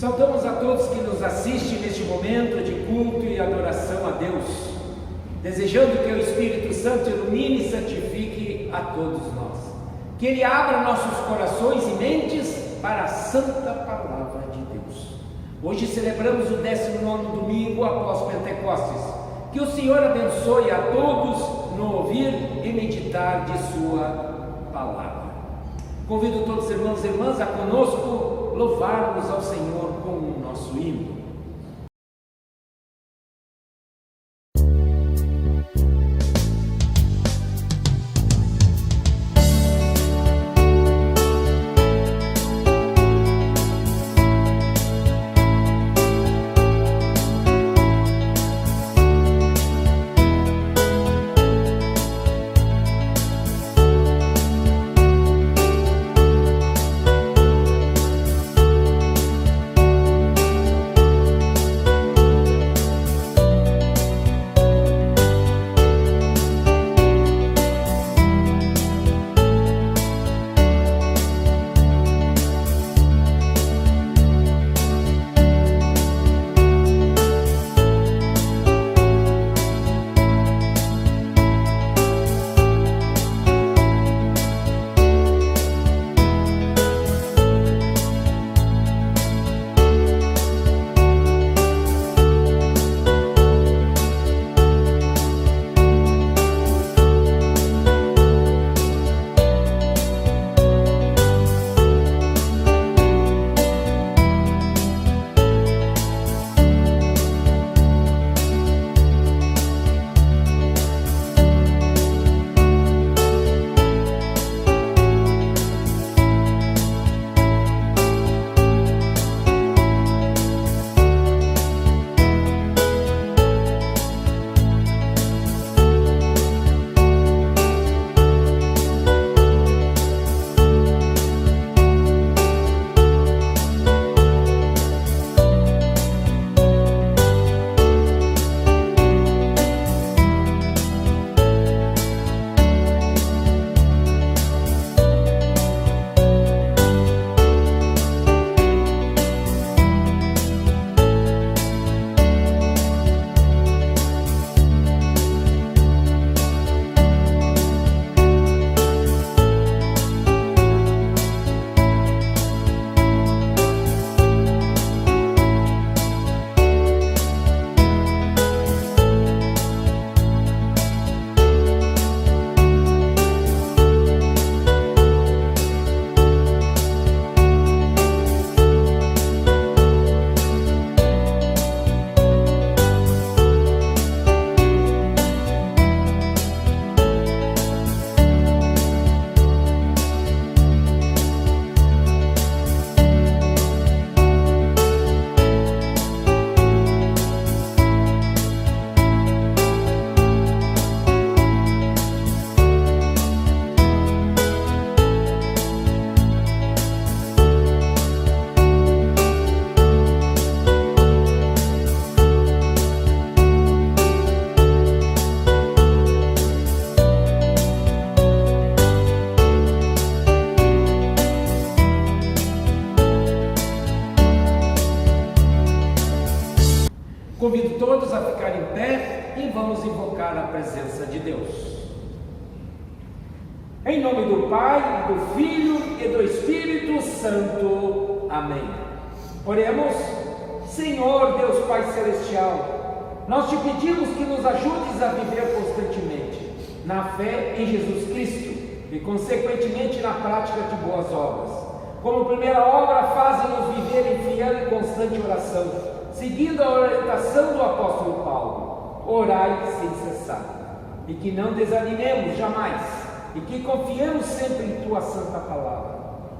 Saudamos a todos que nos assistem neste momento de culto e adoração a Deus, desejando que o Espírito Santo ilumine e santifique a todos nós, que Ele abra nossos corações e mentes para a santa palavra de Deus. Hoje celebramos o 19º domingo após Pentecostes. Que o Senhor abençoe a todos no ouvir e meditar de sua palavra. Convido todos os irmãos e irmãs a conosco louvarmos ao Senhor com o nosso hino. Convido todos a ficar em pé e vamos invocar a presença de Deus. Em nome do Pai, do Filho e do Espírito Santo. Amém. Oremos. Senhor Deus Pai Celestial, nós te pedimos que nos ajudes a viver constantemente na fé em Jesus Cristo e consequentemente na prática de boas obras. Como primeira obra, faze-nos viver em fiel e constante oração, seguindo a orientação do apóstolo Paulo. Orai sem cessar, e que não desanimemos jamais, e que confiemos sempre em tua santa palavra.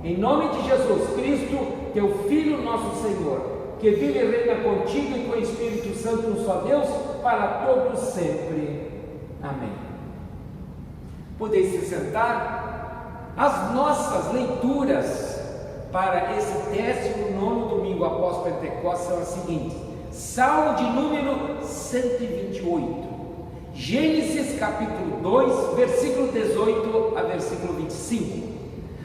Em nome de Jesus Cristo, teu Filho, nosso Senhor, que vive e reina contigo e com o Espírito Santo, um só Deus, para todos sempre. Amém. Podeis se sentar. As nossas leituras para esse 19º domingo após Pentecostes são as seguintes: Salmo de número 128, Gênesis capítulo 2, versículo 18 a versículo 25,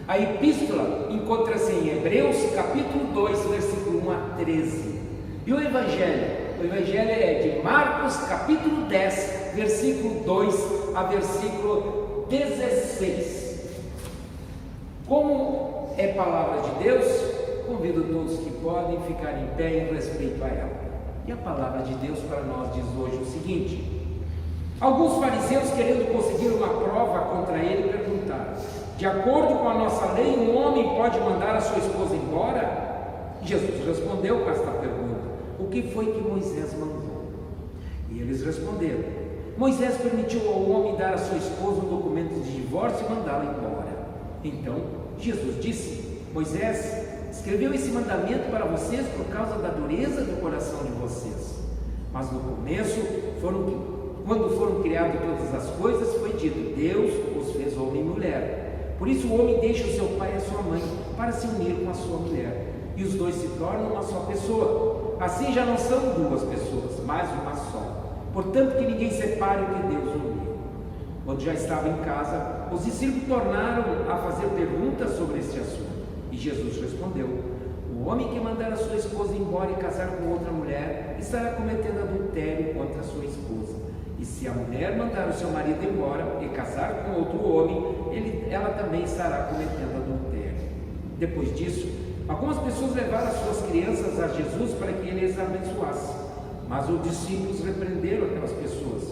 A epístola encontra-se em Hebreus capítulo 2, versículo 1 a 13. E o Evangelho é de Marcos capítulo 10, versículo 2 a versículo 16. Como é palavra de Deus, convido todos que podem ficar em pé em respeito a ela. E a palavra de Deus para nós diz hoje o seguinte: alguns fariseus, querendo conseguir uma prova contra ele, perguntaram: de acordo com a nossa lei, um homem pode mandar a sua esposa embora? Jesus respondeu com esta pergunta: o que foi que Moisés mandou? E eles responderam: Moisés permitiu ao homem dar a sua esposa um documento de divórcio e mandá-la embora. Então Jesus disse: Moisés escreveu esse mandamento para vocês por causa da dureza do coração de vocês. Mas no começo, quando foram criadas todas as coisas, foi dito: Deus os fez homem e mulher. Por isso o homem deixa o seu pai e a sua mãe para se unir com a sua mulher, e os dois se tornam uma só pessoa. Assim já não são duas pessoas, mas uma só. Portanto, que ninguém separe o que Deus uniu. Quando já estava em casa, os discípulos tornaram a fazer perguntas sobre este assunto. E Jesus respondeu: o homem que mandar a sua esposa embora e casar com outra mulher estará cometendo adultério contra a sua esposa. E se a mulher mandar o seu marido embora e casar com outro homem, ela também estará cometendo adultério. Depois disso, algumas pessoas levaram as suas crianças a Jesus para que ele as abençoasse. Mas os discípulos repreenderam aquelas pessoas.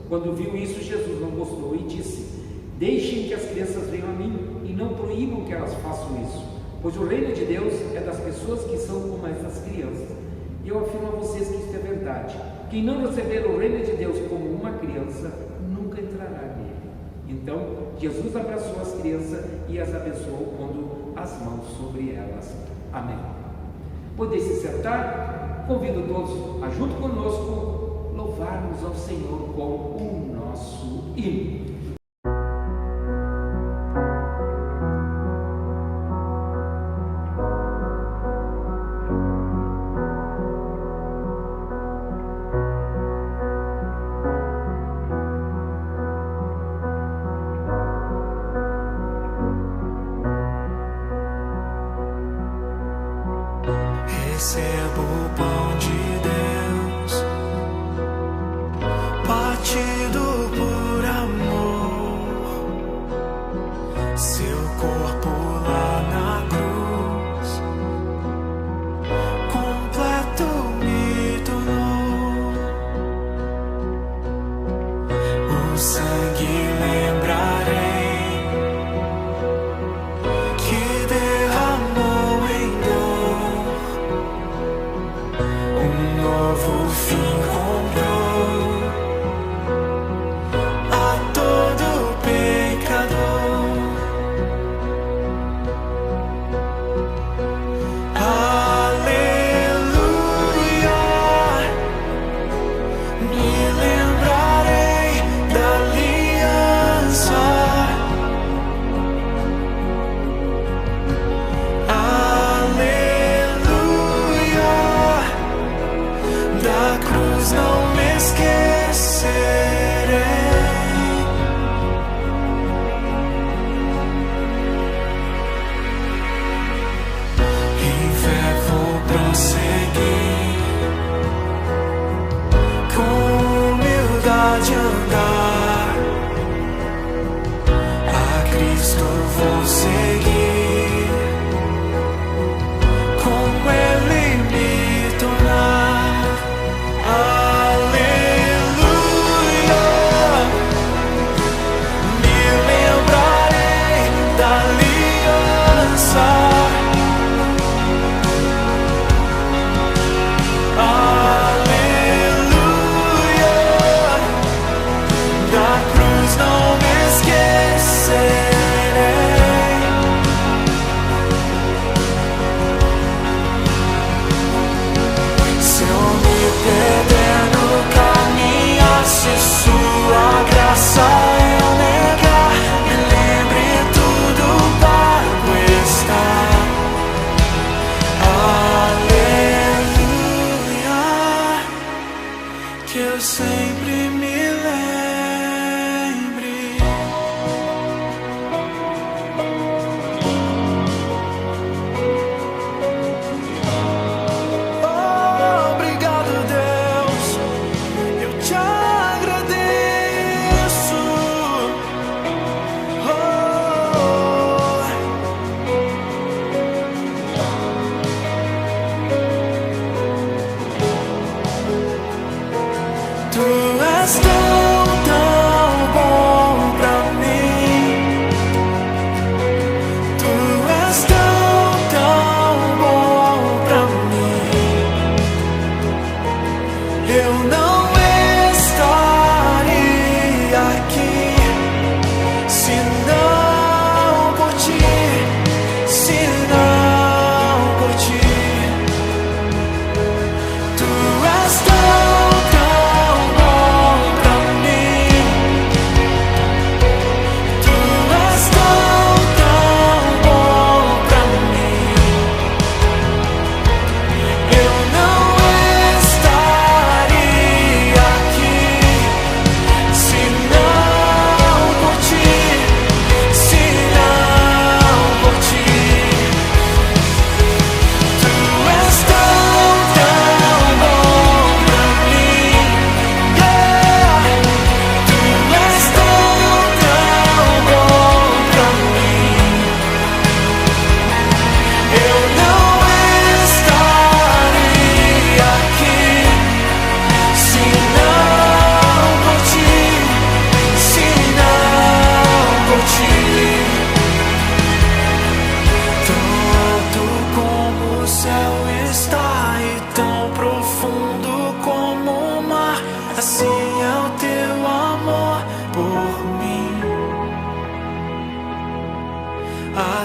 Quando viu isso, Jesus não gostou e disse: deixem que as crianças venham a mim e não proíbam que elas façam isso, pois o reino de Deus é das pessoas que são como essas crianças. E eu afirmo a vocês que isto é verdade: quem não receber o reino de Deus como uma criança, nunca entrará nele. Então Jesus abraçou as crianças e as abençoou, pondo as mãos sobre elas. Amém. Podeis se sentar? Convido todos a, junto conosco, louvarmos ao Senhor com o nosso hino. Recebo o pão de Deus, partido por amor, seu corpo lá na cruz, completo me tornou. O sangue lembrarei que derramou em dor.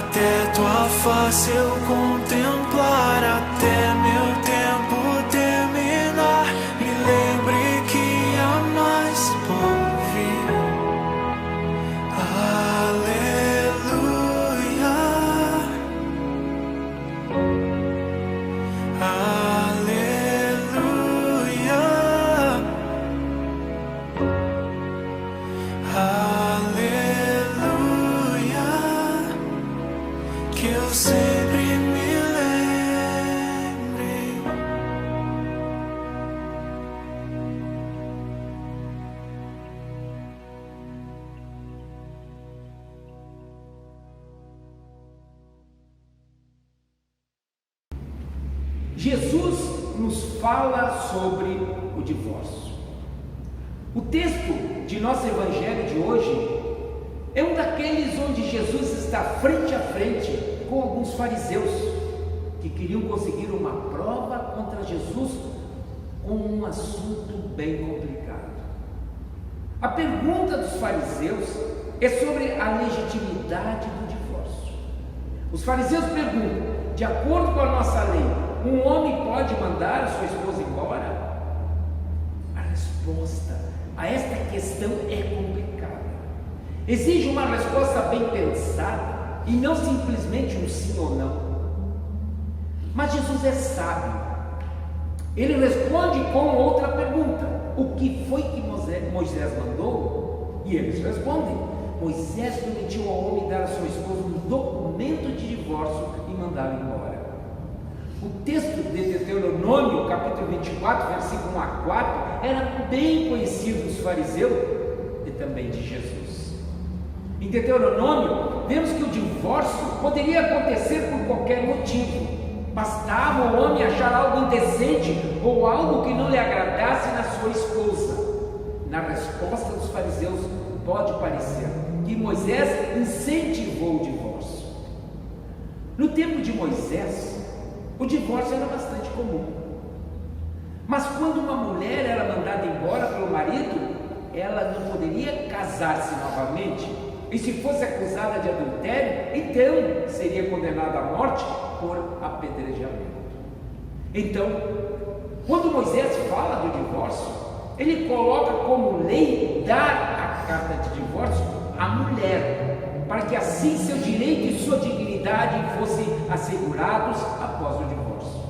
até tua face eu contemplar, até meu tempo terminar. Me lembre que há mais por vir. Aleluia, aleluia, aleluia, que eu sempre me lembre. Jesus nos fala sobre o divórcio. O texto de nosso evangelho de hoje é um daqueles onde Jesus está frente a frente com alguns fariseus que queriam conseguir uma prova contra Jesus com um assunto bem complicado. A pergunta dos fariseus é sobre a legitimidade do divórcio. Os fariseus perguntam: de acordo com a nossa lei, um homem pode mandar a sua esposa embora? A resposta a esta questão é complicada. Exige uma resposta bem pensada e não simplesmente um sim ou não. Mas Jesus é sábio. Ele responde com outra pergunta: o que foi que Moisés mandou? E eles respondem: Moisés permitiu ao homem dar a sua esposa um documento de divórcio e mandá-la embora. O texto de Deuteronômio, capítulo 24, versículo 1 a 4, era bem conhecido dos fariseus e também de Jesus. Em Deuteronômio, vemos que o divórcio poderia acontecer por qualquer motivo. Bastava o homem achar algo indecente ou algo que não lhe agradasse na sua esposa. Na resposta dos fariseus, pode parecer que Moisés incentivou o divórcio. No tempo de Moisés, o divórcio era bastante comum. Mas quando uma mulher era mandada embora pelo marido, ela não poderia casar-se novamente. E se fosse acusada de adultério, então seria condenada à morte por apedrejamento. Então, quando Moisés fala do divórcio, ele coloca como lei dar a carta de divórcio à mulher, para que assim seu direito e sua dignidade fossem assegurados após o divórcio.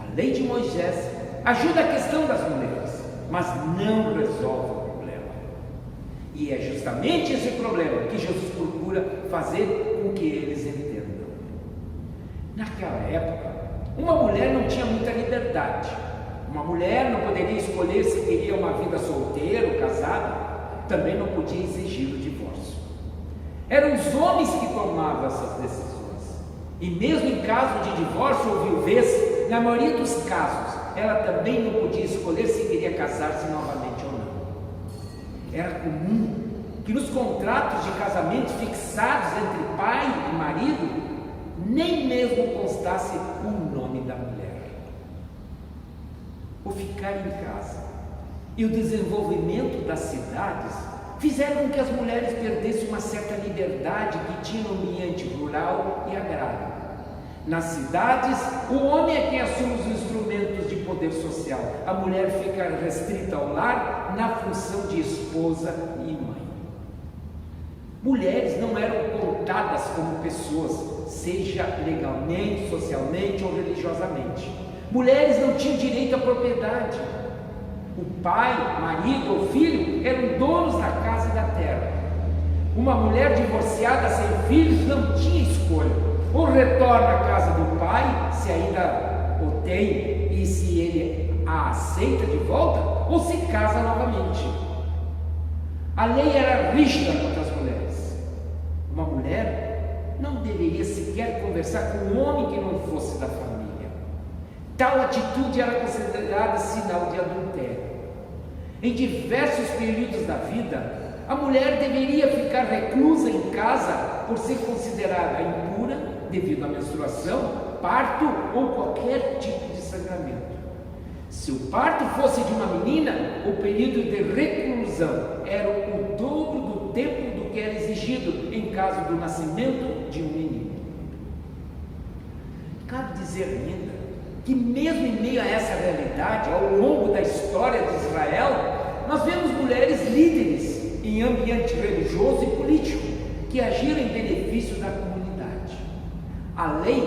A lei de Moisés ajuda a questão das mulheres, mas não resolve o problema. E é justamente esse problema que Jesus procura fazer com que eles entendam. Naquela época, uma mulher não tinha muita liberdade. Uma mulher não poderia escolher se queria uma vida solteira ou casada, também não podia exigir o divórcio. Eram os homens que tomavam essas decisões. E mesmo em caso de divórcio ou viuvez, na maioria dos casos, ela também não podia escolher se queria casar-se novamente ou não. Era comum que nos contratos de casamento fixados entre pai e marido, nem mesmo constasse o nome da mulher. O ficar em casa e o desenvolvimento das cidades fizeram com que as mulheres perdessem uma certa liberdade que tinham no ambiente rural e agrário. Nas cidades, o homem é quem assume os instrumentos de poder social. A mulher fica restrita ao lar na função de esposa e mãe. Mulheres não eram contadas como pessoas, seja legalmente, socialmente ou religiosamente. Mulheres não tinham direito à propriedade. O pai, marido ou filho eram donos da casa e da terra. Uma mulher divorciada sem filhos não tinha escolha. Ou retorna à casa do pai, se ainda o tem, e se ele a aceita de volta, ou se casa novamente. A lei era rígida contra as mulheres. Uma mulher não deveria sequer conversar com um homem que não fosse da família. Tal atitude era considerada sinal de adultério. Em diversos períodos da vida, a mulher deveria ficar reclusa em casa por ser considerada impura devido à menstruação, parto ou qualquer tipo de sangramento. Se o parto fosse de uma menina, o período de reclusão era o dobro do tempo do que que era exigido em caso do nascimento de um menino. Cabe dizer ainda que mesmo em meio a essa realidade, ao longo da história de Israel, nós vemos mulheres líderes em ambiente religioso e político, que agiram em benefício da comunidade. A lei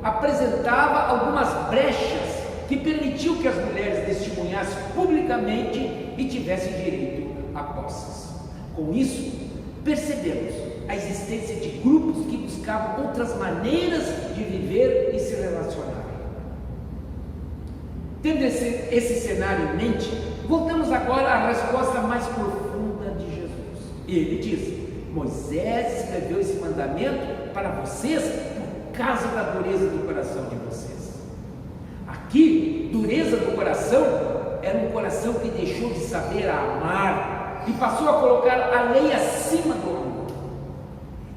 apresentava algumas brechas que permitiam que as mulheres testemunhassem publicamente e tivessem direito a posses. Com isso, percebemos a existência de grupos que buscavam outras maneiras de viver e se relacionar. Tendo esse cenário em mente, voltamos agora à resposta mais profunda de Jesus. Ele diz: Moisés escreveu esse mandamento para vocês por causa da dureza do coração de vocês. Aqui, dureza do coração era um coração que deixou de saber amar e passou a colocar a lei acima do amor.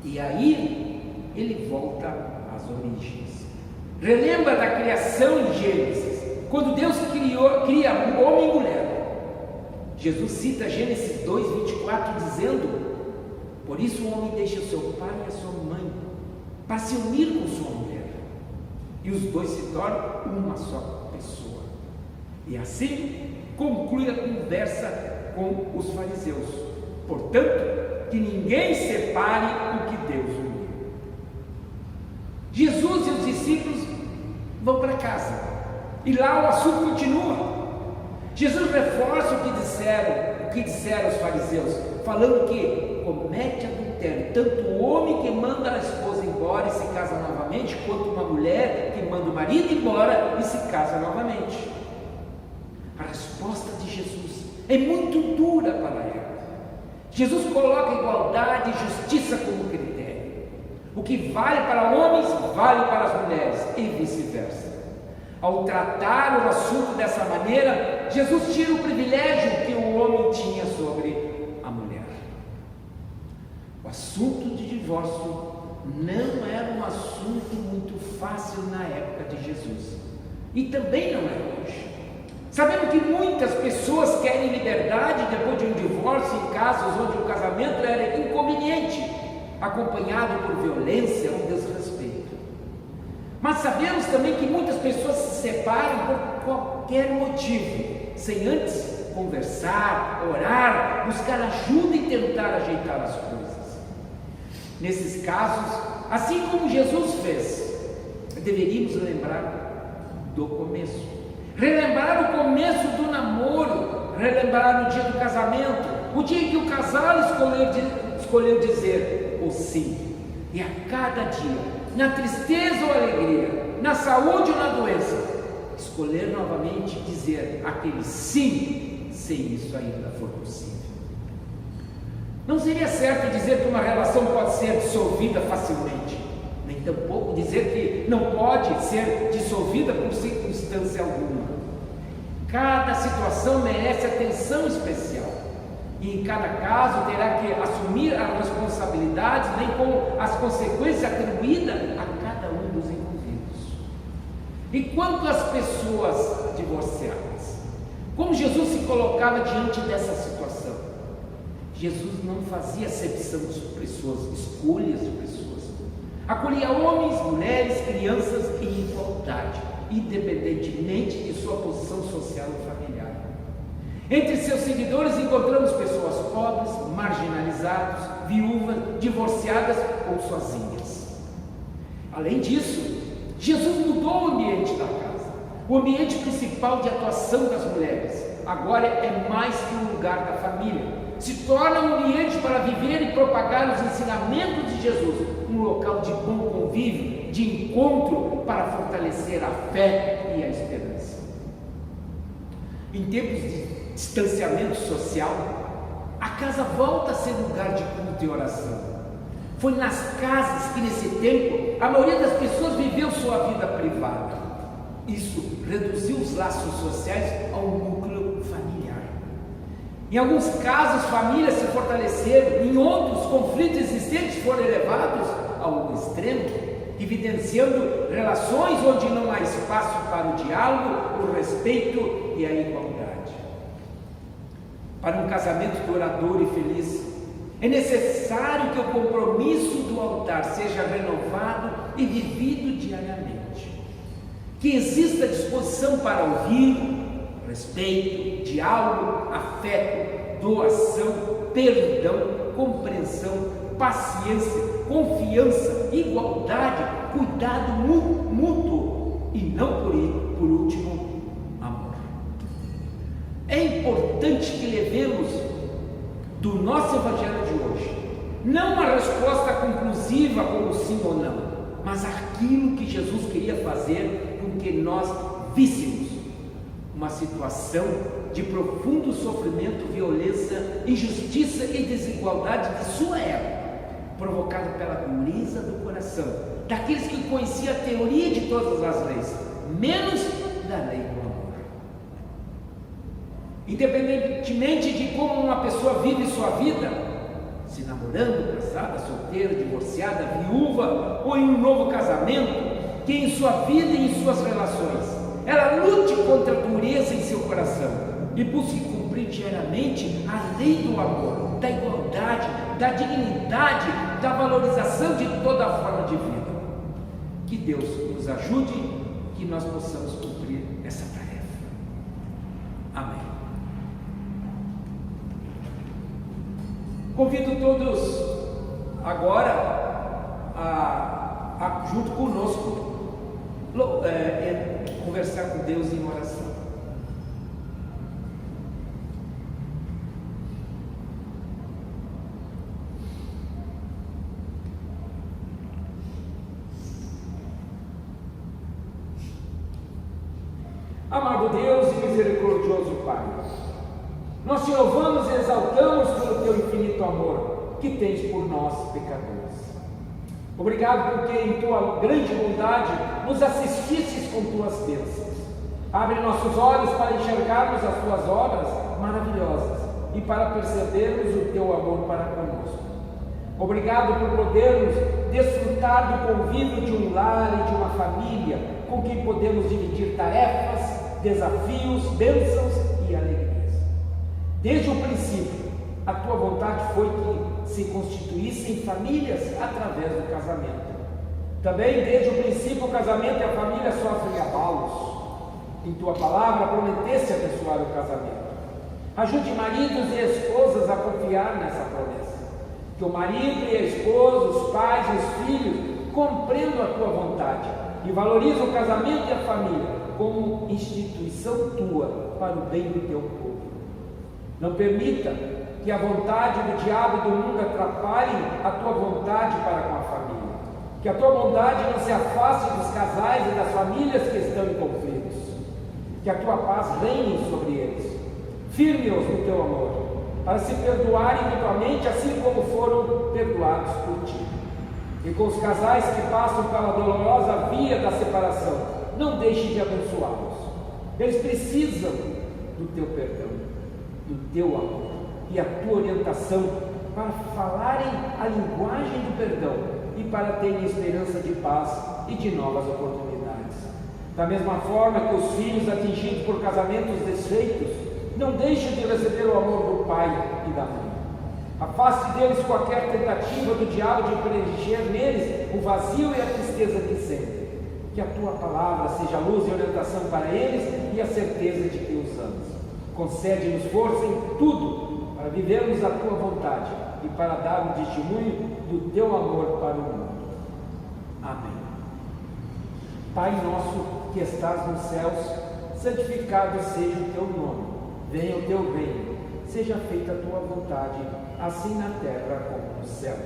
E aí ele volta às origens. Relembra da criação em Gênesis, quando Deus cria homem e mulher. Jesus cita Gênesis 2:24 dizendo: por isso o homem deixa seu pai e a sua mãe para se unir com sua mulher, e os dois se tornam uma só pessoa. E assim conclui a conversa com os fariseus: portanto, que ninguém separe o que Deus uniu. Jesus e os discípulos vão para casa, e lá o assunto continua. Jesus reforça o que disseram os fariseus, falando que comete adultério tanto o homem que manda a esposa embora e se casa novamente, quanto uma mulher que manda o marido embora e se casa novamente. A resposta de Jesus é muito dura para a época. Jesus coloca igualdade e justiça como critério. O que vale para homens, vale para as mulheres, e vice-versa. Ao tratar o assunto dessa maneira, Jesus tira o privilégio que o homem tinha sobre a mulher. O assunto de divórcio não era um assunto muito fácil na época de Jesus, e também não é hoje. Sabemos que muitas pessoas querem liberdade depois de um divórcio em casos onde o casamento era inconveniente, acompanhado por violência ou desrespeito. Mas sabemos também que muitas pessoas se separam por qualquer motivo, sem antes conversar, orar, buscar ajuda e tentar ajeitar as coisas. Nesses casos, assim como Jesus fez, deveríamos lembrar do começo, relembrar o começo do namoro, relembrar o dia do casamento, o dia em que o casal escolheu dizer o sim. E a cada dia, na tristeza ou alegria, na saúde ou na doença, escolher novamente dizer aquele sim, se isso ainda for possível. Não seria certo dizer que uma relação pode ser dissolvida facilmente, nem tampouco dizer que não pode ser dissolvida por circunstância alguma. Cada situação merece atenção especial, e em cada caso terá que assumir as responsabilidades, bem como as consequências atribuídas a cada um dos envolvidos. E quanto às pessoas divorciadas, como Jesus se colocava diante dessa situação? Jesus não fazia acepção de pessoas, escolhas de pessoas. Acolhia homens, mulheres, crianças em igualdade, independentemente de sua posição social e familiar. Entre seus seguidores encontramos pessoas pobres, marginalizadas, viúvas, divorciadas ou sozinhas. Além disso, Jesus mudou o ambiente da casa. O ambiente principal de atuação das mulheres agora é mais que um lugar da família. Se torna um ambiente para viver e propagar os ensinamentos de Jesus, um local de bom convívio, de encontro para fortalecer a fé e a esperança. Em tempos de distanciamento social, a casa volta a ser lugar de culto e oração. Foi nas casas que nesse tempo a maioria das pessoas viveu sua vida privada. Isso reduziu os laços sociais ao núcleo familiar. Em alguns casos, famílias se fortaleceram, em outros, conflitos existentes foram elevados ao extremo, evidenciando relações onde não há espaço para o diálogo, o respeito e a igualdade. Para um casamento duradouro e feliz, É necessário que o compromisso do altar seja renovado e vivido diariamente. Que exista disposição para ouvir, respeito, diálogo, afeto, doação, perdão, compreensão, paciência, confiança, igualdade, cuidado mútuo e não por último, amor. É importante que levemos do nosso evangelho de hoje não uma resposta conclusiva como sim ou não, mas aquilo que Jesus queria fazer com que nós víssemos uma situação de profundo sofrimento, violência, injustiça e desigualdade de sua época, provocado pela dureza do coração daqueles que conheciam a teoria de todas as leis, menos da lei do amor. Independentemente de como uma pessoa vive sua vida, se namorando, casada, solteira, divorciada, viúva ou em um novo casamento, que em sua vida e em suas relações ela lute contra a dureza em seu coração e busque cumprir diariamente a lei do amor, da igualdade, da dignidade, da valorização de toda a forma de vida. Que Deus nos ajude, que nós possamos cumprir essa tarefa. Amém. Convido todos agora junto conosco, conversar com Deus em oração. Amado Deus e misericordioso Pai, nós te louvamos e exaltamos pelo teu infinito amor que tens por nós, pecadores. Obrigado porque em tua grande bondade nos assististes com tuas bênçãos. Abre nossos olhos para enxergarmos as tuas obras maravilhosas e para percebermos o teu amor para conosco. Obrigado por podermos desfrutar do convívio de um lar e de uma família com quem podemos dividir tarefas, desafios, bênçãos e alegrias. Desde o princípio, a tua vontade foi que se constituíssem famílias através do casamento. Também desde o princípio o casamento e a família sofrem abalos. Em tua palavra prometeste abençoar o casamento. Ajude maridos e esposas a confiar nessa promessa. Que o marido e a esposa, os pais e os filhos compreendam a tua vontade e valorizem o casamento e a família como instituição tua para o bem do teu povo. Não permita que a vontade do diabo e do mundo atrapalhem a tua vontade para com a família. Que a tua bondade não se afaste dos casais e das famílias que estão em conflitos. Que a tua paz reine sobre eles. Firme-os no teu amor, para se perdoarem mutuamente, assim como foram perdoados por ti. E com os casais que passam pela dolorosa via da separação, não deixe de abençoá-los. Eles precisam do teu perdão, do teu amor e a tua orientação para falarem a linguagem do perdão e para terem esperança de paz e de novas oportunidades. Da mesma forma que os filhos atingidos por casamentos desfeitos não deixem de receber o amor do pai e da mãe. Afaste deles qualquer tentativa do diabo de preencher neles o vazio e a tristeza que sentem. Que a tua palavra seja luz e orientação para eles e a certeza de que os amas. Concede-nos força em tudo para vivermos a tua vontade e para dar um testemunho do teu amor para o mundo. Amém. Pai nosso que estás nos céus, santificado seja o teu nome. Venha o teu reino, seja feita a tua vontade, assim na terra como no céu.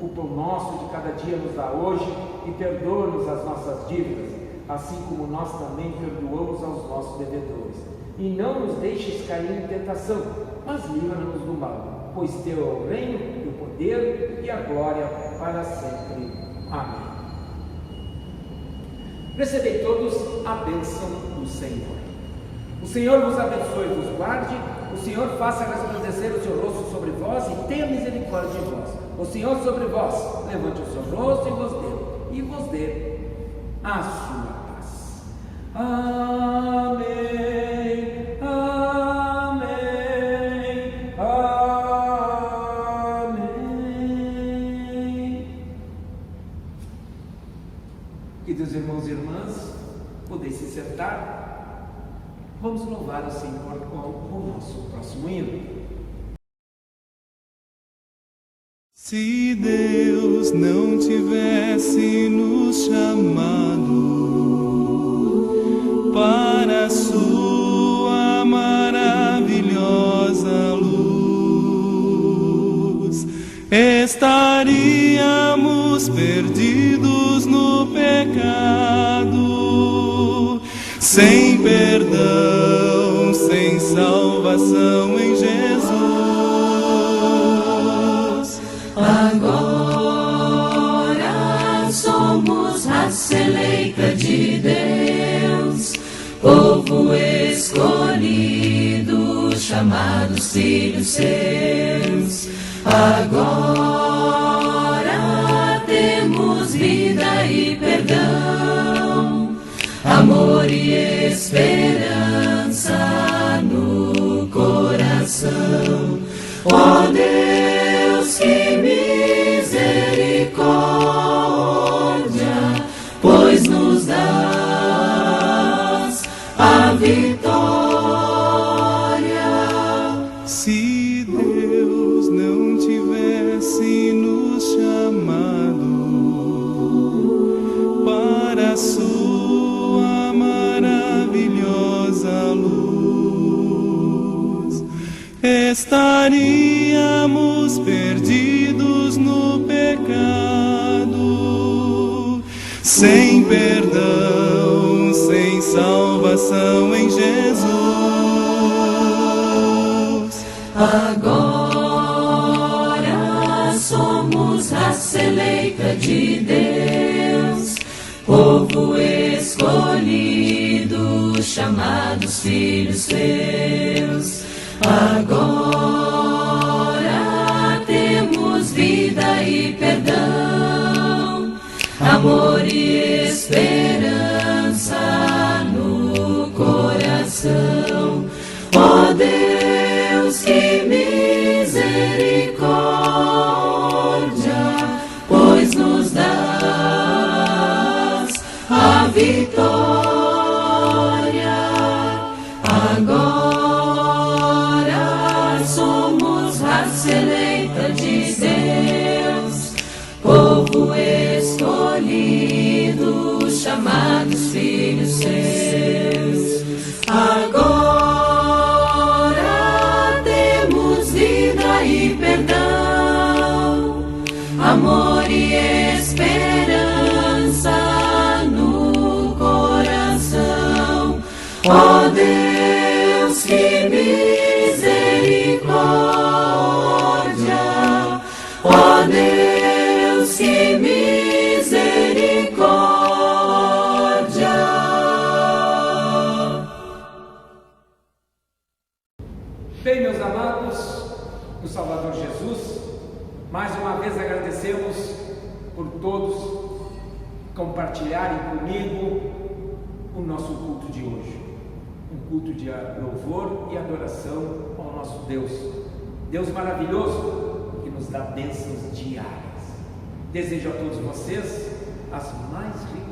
O pão nosso de cada dia nos dá hoje e perdoa-nos as nossas dívidas, assim como nós também perdoamos aos nossos devedores. E não nos deixes cair em tentação, mas livra-nos do mal, pois teu é o reino, e o poder e a glória para sempre. Amém. Recebei todos a bênção do Senhor. O Senhor vos abençoe e vos guarde. O Senhor faça resplandecer o seu rosto sobre vós e tenha misericórdia de vós. O Senhor sobre vós levante o seu rosto e vos dê a sua paz. Amém. Amém. Amém. Queridos irmãos e irmãs, podem se sentar. Vamos louvar o Senhor com o nosso próximo hino. Se Deus não tivesse nos chamado para a sua maravilhosa luz, estaríamos perdidos no pecado, sem perdão, sem salvação em Jesus. Agora somos raça eleita de Deus, povo escolhido, chamados filhos seus. Agora temos vida e perdão, amor e esperança no coração. Ó Deus, que misericórdia, pois nos dás a vitória. Se Deus não tivesse nos chamado para a sua maravilhosa luz, estaríamos perdidos no pecado, sem perdão, sem salvação em Jesus. Agora somos raça eleita de Deus, povo escolhido, chamados filhos seus. Agora temos vida e perdão, amor e esperança no coração. Ó Deus, que misericórdia, pois nos dás a vitória. Agora somos raça eleita de Deus, povo escolhido, chamados filhos seus. Agora temos vida e perdão, amor e esperança no coração. Ó Deus, que misericórdia, ó Deus, que misericórdia. Bem, meus amados, do Salvador Jesus, mais uma vez agradecemos por todos compartilharem comigo o nosso culto de hoje. Um culto de louvor e adoração ao nosso Deus. Deus maravilhoso que nos dá bênçãos diárias. Desejo a todos vocês as mais ricas